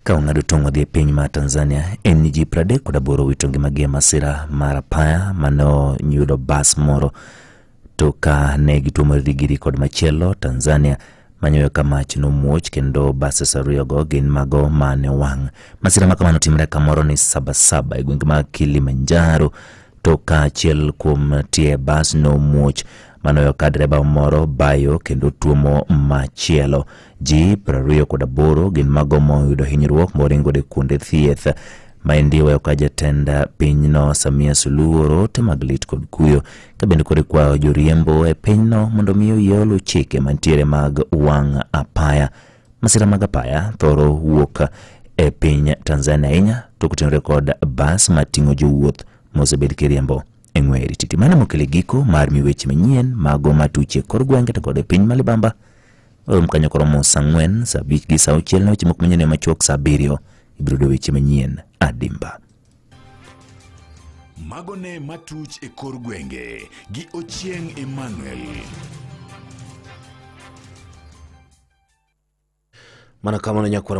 Kaung'ado tong'o dhi piny ma Tanzania, en ji 38 wito ngimagi masira mar apaya mano nyudo bas moro to ka ne gituomo rigiri kod machielo Tanzania manyoyo ka mach nomuoch kendo bases ariyogo gin mago mane wang'. Masira makamano timre kamoro ni Sabasaba e gwenge ma Kilimanjaro to ka achiel kuom tie bas nomuoch manoyo ka dereba moro bayo kendo tuomo machielo. Ji 28 gin mago moyudo hinyruok moringo de kuonde thieth. Maendi weyo ka jatenda pinyno Samia Suluhu orote mag lit kod kuyo ka bende kod kwayo joriembo e pinyno mondo miyo yolo chike mantiere mag wang' apaya. Masira mag apaya thoro wuok e piny Tanzania ahinya to kutenore kod bas mating'o jowuoth mosebed kiriembo e ng'weri. Titi mana mokele giko mar miweche manyien mago matuche kor gwenge to kod piny malibamba. Mkanyo koromo saa 4 saa 5 gi saa 6 na weche mok manyien machuok saa 7 ibiro do weche manyien adimba. Magone matuch e kor gwenge gi Ochieng Emmanuel. Mana kama nyakwara